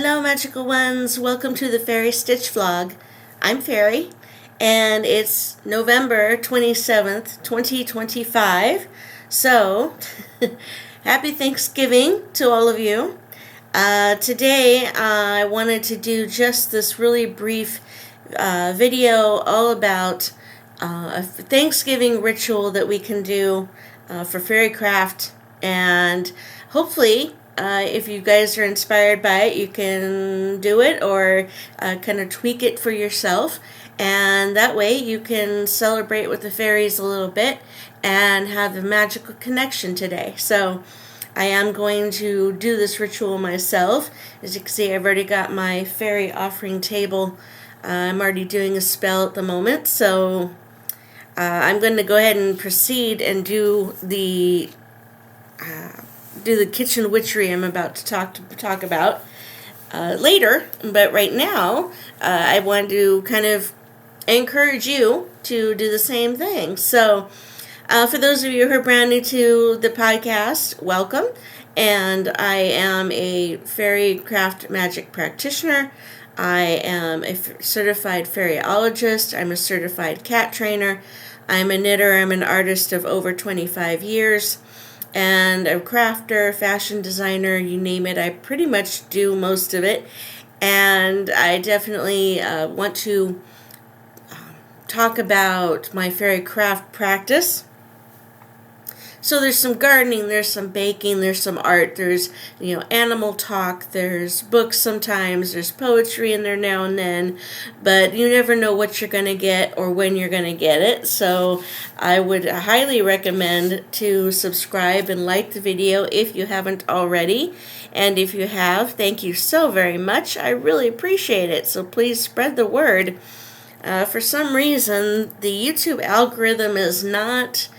Hello, magical ones. Welcome to the Fairy Stitch vlog. I'm Fairy, and it's November 27th, 2025. So, happy Thanksgiving to all of you. Today, I wanted to do just this really brief video all about a Thanksgiving ritual that we can do for fairy craft, and hopefully if you guys are inspired by it, you can do it or kind of tweak it for yourself, and that way you can celebrate with the fairies a little bit and have a magical connection today. So I am going to do this ritual myself. As you can see, I've already got my fairy offering table. I'm already doing a spell at the moment, so I'm going to go ahead and proceed and do the kitchen witchery I'm about to talk about later. But right now, I want to kind of encourage you to do the same thing. So, for those of you who are brand new to the podcast, welcome. And I am a fairy craft magic practitioner. I am a certified fairyologist. I'm a certified cat trainer. I'm a knitter. I'm an artist of over 25 years. And a crafter, fashion designer, you name it. I pretty much do most of it. And I definitely want to talk about my fairy craft practice. So there's some gardening, there's some baking, there's some art, there's, animal talk, there's books sometimes, there's poetry in there now and then, but you never know what you're going to get or when you're going to get it. So I would highly recommend to subscribe and like the video if you haven't already. And if you have, thank you so very much. I really appreciate it. So please spread the word. For some reason, the YouTube algorithm is not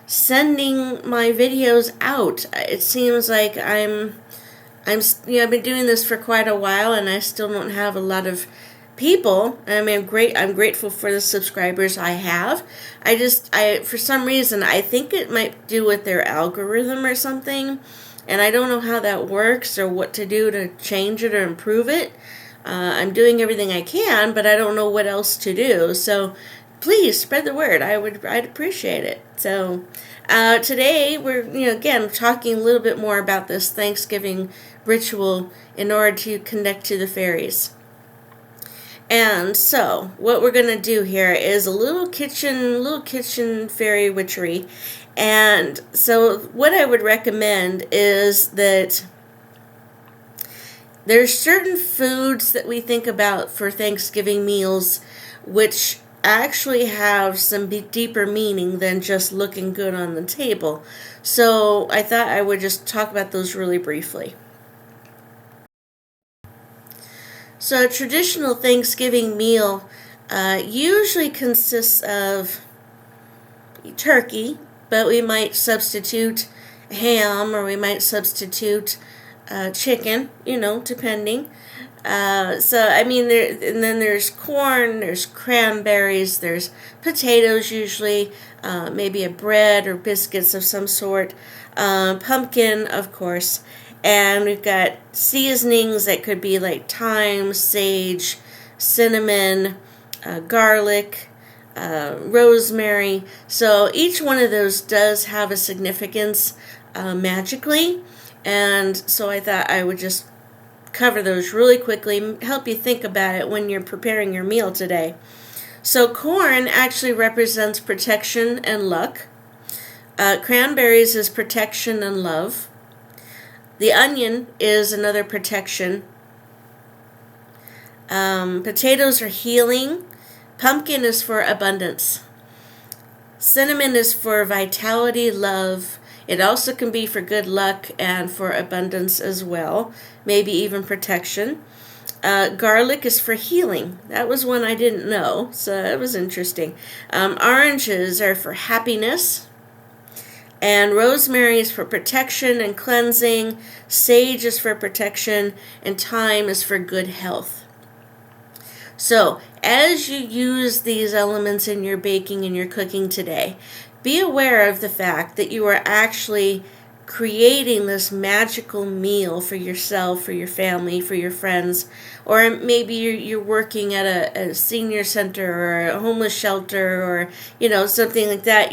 sending my videos out. It seems like I've been doing this for quite a while and I still don't have a lot of people. I mean, I'm grateful for the subscribers I have. For some reason, I think it might do with their algorithm or something, and I don't know how that works or what to do to change it or improve it. I'm doing everything I can, but I don't know what else to do. So please spread the word. I'd appreciate it. So today we're again talking a little bit more about this Thanksgiving ritual in order to connect to the fairies. And so what we're going to do here is a little kitchen fairy witchery. And so what I would recommend is that there's certain foods that we think about for Thanksgiving meals which actually have some deeper meaning than just looking good on the table. So I thought I would just talk about those really briefly. So a traditional Thanksgiving meal usually consists of turkey, but we might substitute ham or we might substitute chicken, depending. Then there's corn, there's cranberries, there's potatoes usually, maybe a bread or biscuits of some sort, pumpkin, of course, and we've got seasonings that could be like thyme, sage, cinnamon, garlic, rosemary. So each one of those does have a significance magically, and so I thought I would just cover those really quickly, help you think about it when you're preparing your meal today. So corn actually represents protection and luck. Cranberries is protection and love. The onion is another protection. Potatoes are healing. Pumpkin is for abundance. Cinnamon is for vitality, love. It also can be for good luck and for abundance as well, maybe even protection. Garlic is for healing. That was one I didn't know, so that was interesting. Oranges are for happiness. And rosemary is for protection and cleansing. Sage is for protection. And thyme is for good health. So, as you use these elements in your baking and your cooking today, be aware of the fact that you are actually creating this magical meal for yourself, for your family, for your friends, or maybe you're working at a senior center or a homeless shelter, or something like that.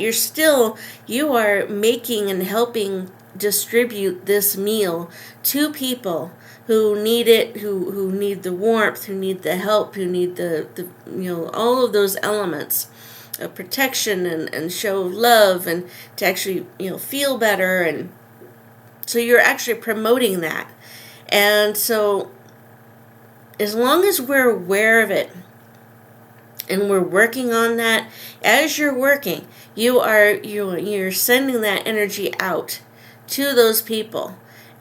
You are making and helping distribute this meal to people who need it, who need the warmth, who need the help, who need the all of those elements of protection and show love, and to actually feel better. And so you're actually promoting that. And so as long as we're aware of it and we're working on that, as you're working, you're sending that energy out to those people.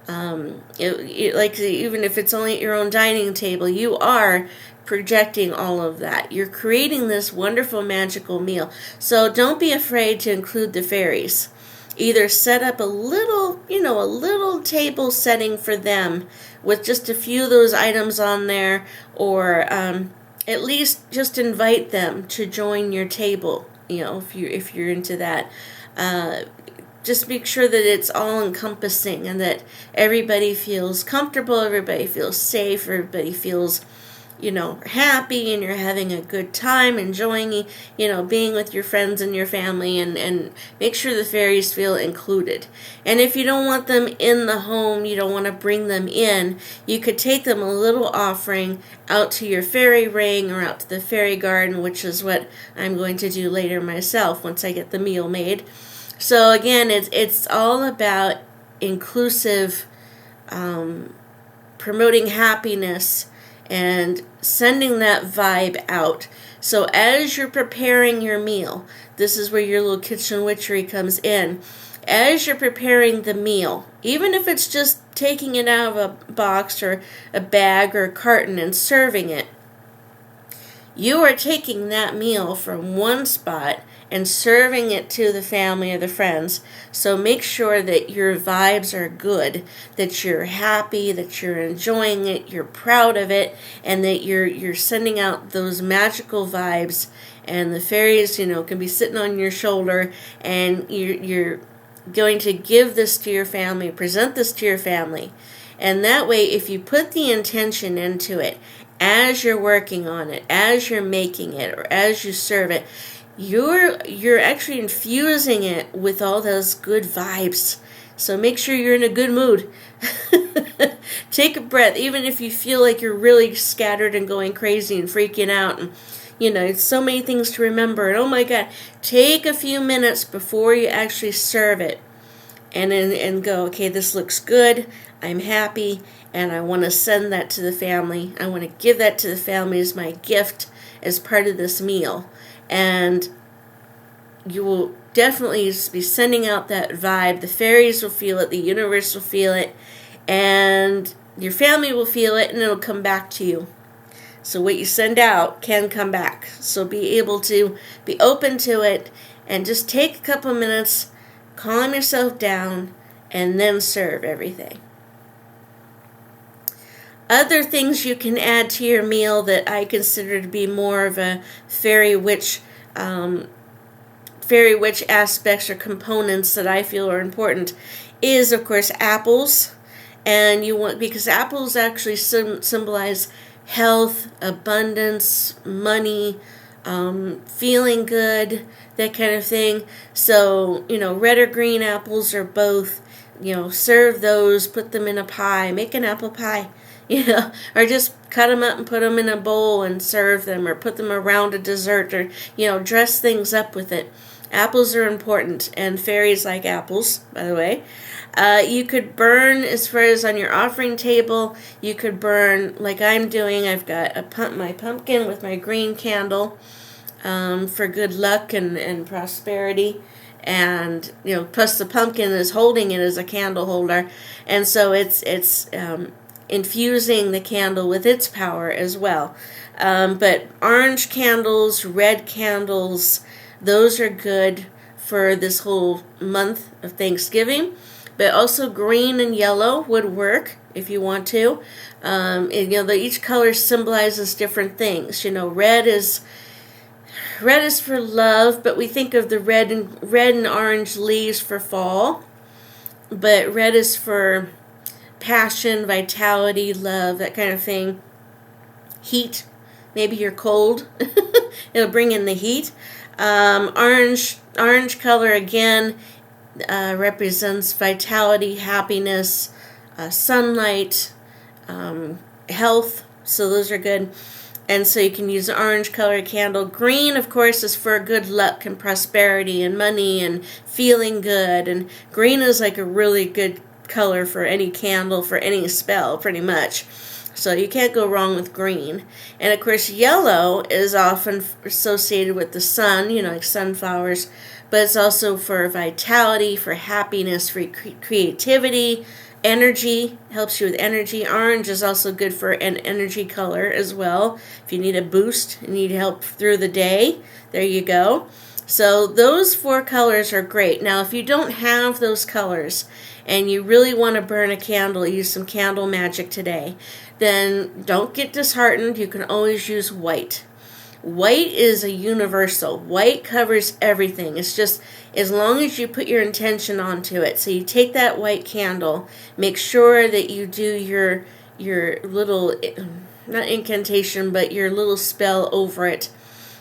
Like even if it's only at your own dining table, you are projecting all of that. You're creating this wonderful magical meal. So don't be afraid to include the fairies. Either set up a little table setting for them with just a few of those items on there, or at least just invite them to join your table. If you're into that, just make sure that it's all encompassing and that everybody feels comfortable, everybody feels safe, everybody feels happy, and you're having a good time, enjoying, being with your friends and your family, and make sure the fairies feel included. And if you don't want them in the home, you don't want to bring them in, you could take them a little offering out to your fairy ring or out to the fairy garden, which is what I'm going to do later myself once I get the meal made. So again, it's all about inclusive, promoting happiness, and sending that vibe out. So as you're preparing your meal, this is where your little kitchen witchery comes in. As you're preparing the meal, even if it's just taking it out of a box or a bag or a carton and serving it, you are taking that meal from one spot and serving it to the family or the friends. So make sure that your vibes are good, that you're happy, that you're enjoying it, you're proud of it, and that you're sending out those magical vibes. And the fairies, can be sitting on your shoulder, and you're going to give this to your family, present this to your family. And that way, if you put the intention into it, as you're working on it, as you're making it, or as you serve it, you're actually infusing it with all those good vibes. So make sure you're in a good mood. Take a breath, even if you feel like you're really scattered and going crazy and freaking out, and it's so many things to remember, and oh my God, take a few minutes before you actually serve it, and go, okay, this looks good, I'm happy, and I want to send that to the family. I want to give that to the family as my gift, as part of this meal. And you will definitely be sending out that vibe. The fairies will feel it, the universe will feel it, and your family will feel it, and it'll come back to you. So what you send out can come back. So be able to be open to it, and just take a couple minutes, calm yourself down, and then serve everything. Other things you can add to your meal that I consider to be more of a fairy witch aspects or components that I feel are important is, of course, apples. And because apples actually symbolize health, abundance, money, feeling good, that kind of thing. So, red or green apples or both, serve those, put them in a pie, make an apple pie. Or just cut them up and put them in a bowl and serve them, or put them around a dessert, or, dress things up with it. Apples are important, and fairies like apples, by the way. You could burn, as far as on your offering table, you could burn, like I'm doing. I've got my pumpkin with my green candle for good luck and prosperity. And, plus the pumpkin is holding it as a candle holder. And so it's infusing the candle with its power as well. But orange candles, red candles, those are good for this whole month of Thanksgiving. But also green and yellow would work if you want to. Each color symbolizes different things. Red is for love, but we think of the red and orange leaves for fall. but red is for passion, vitality, love, that kind of thing. Heat, maybe you're cold. It'll bring in the heat. Orange color again represents vitality, happiness, sunlight, health. So those are good. And so you can use an orange colored candle. Green, of course, is for good luck and prosperity and money and feeling good. And green is like a really good color for any candle, for any spell, pretty much. So you can't go wrong with green. And of course, yellow is often associated with the sun, like sunflowers. But it's also for vitality, for happiness, for creativity, energy, helps you with energy. Orange is also good for an energy color as well. If you need a boost, you need help through the day, there you go. So those 4 colors are great. Now, if you don't have those colors and you really want to burn a candle, use some candle magic today, then don't get disheartened. You can always use white. White is a universal. White covers everything. It's just as long as you put your intention onto it. So you take that white candle, make sure that you do your little, not incantation, but your little spell over it,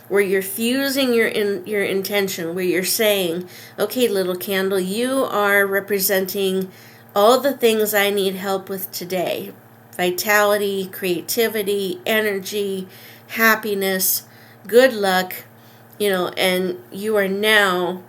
where you're fusing your intention, where you're saying, okay, little candle, you are representing all the things I need help with today. Vitality, creativity, energy, happiness, good luck, and you are now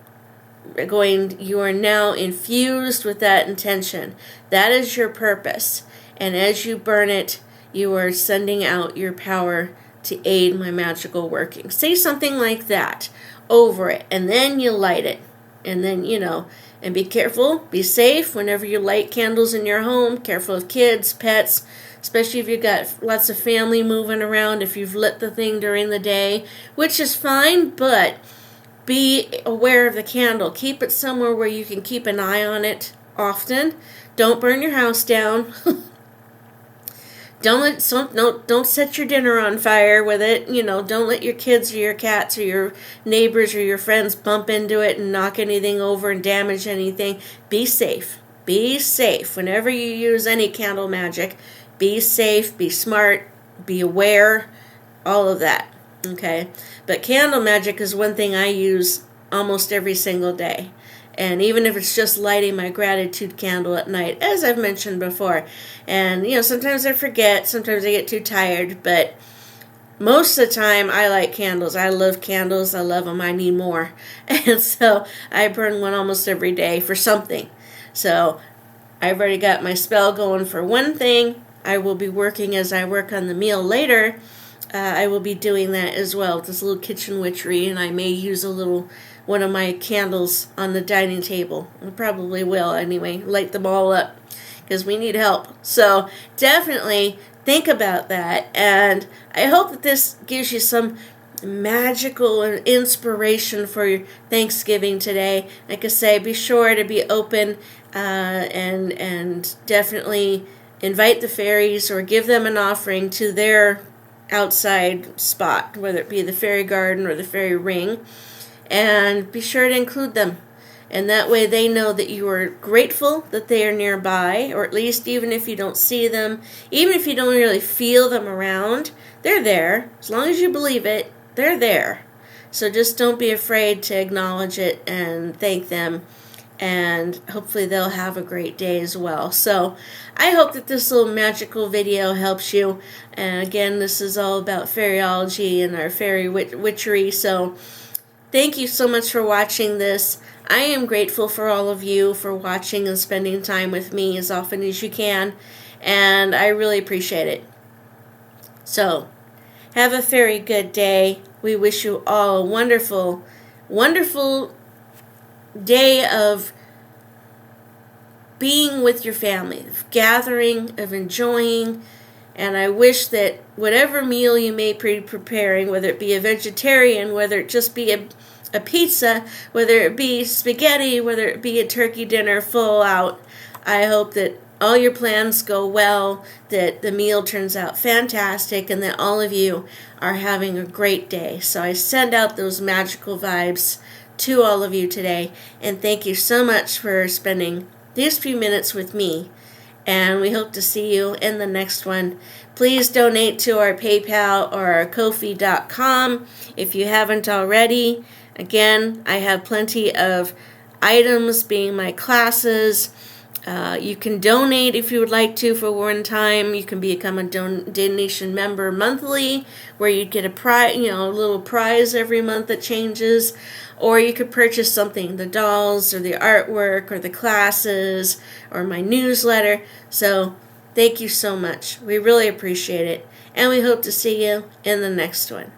infused with that intention. That is your purpose. And as you burn it, you are sending out your power to aid my magical working. Say something like that over it, and then you light it. And then, and be careful, be safe whenever you light candles in your home. Careful of kids, pets, especially if you've got lots of family moving around, if you've lit the thing during the day, which is fine, but be aware of the candle. Keep it somewhere where you can keep an eye on it often. Don't burn your house down. Don't set your dinner on fire with it. Don't let your kids or your cats or your neighbors or your friends bump into it and knock anything over and damage anything. Be safe. Be safe. Whenever you use any candle magic, be safe, be smart, be aware, all of that. Okay? But candle magic is one thing I use almost every single day. And even if it's just lighting my gratitude candle at night, as I've mentioned before. And, sometimes I forget, sometimes I get too tired, but most of the time I light candles. I love candles. I love them. I need more. And so I burn one almost every day for something. So I've already got my spell going for one thing. I will be working as I work on the meal later. I will be doing that as well, this little kitchen witchery, and I may use one of my candles on the dining table. I probably will anyway, light them all up, because we need help. So definitely think about that, and I hope that this gives you some magical inspiration for your Thanksgiving today. Like I say, be sure to be open and definitely invite the fairies or give them an offering to their outside spot, whether it be the fairy garden or the fairy ring, and be sure to include them. And that way they know that you are grateful that they are nearby, or at least even if you don't see them, even if you don't really feel them around, they're there. As long as you believe it, they're there. So just don't be afraid to acknowledge it and thank them, and hopefully they'll have a great day as well. So I hope that this little magical video helps you. And again, this is all about fairyology and our fairy witchery. So thank you so much for watching this. I am grateful for all of you for watching and spending time with me as often as you can. And I really appreciate it. So have a very good day. We wish you all a wonderful, wonderful day of being with your family, of gathering, of enjoying, and I wish that whatever meal you may be preparing, whether it be a vegetarian, whether it just be a pizza, whether it be spaghetti, whether it be a turkey dinner full out, I hope that all your plans go well, that the meal turns out fantastic, and that all of you are having a great day. So I send out those magical vibes to all of you today, and thank you so much for spending these few minutes with me. And we hope to see you in the next one. Please donate to our PayPal or our Ko-fi.com if you haven't already. Again, I have plenty of items being my classes. You can donate if you would like to for one time. You can become a donation member monthly, where you get a prize, a little prize every month that changes. Or you could purchase something, the dolls or the artwork or the classes or my newsletter. So thank you so much. We really appreciate it. And we hope to see you in the next one.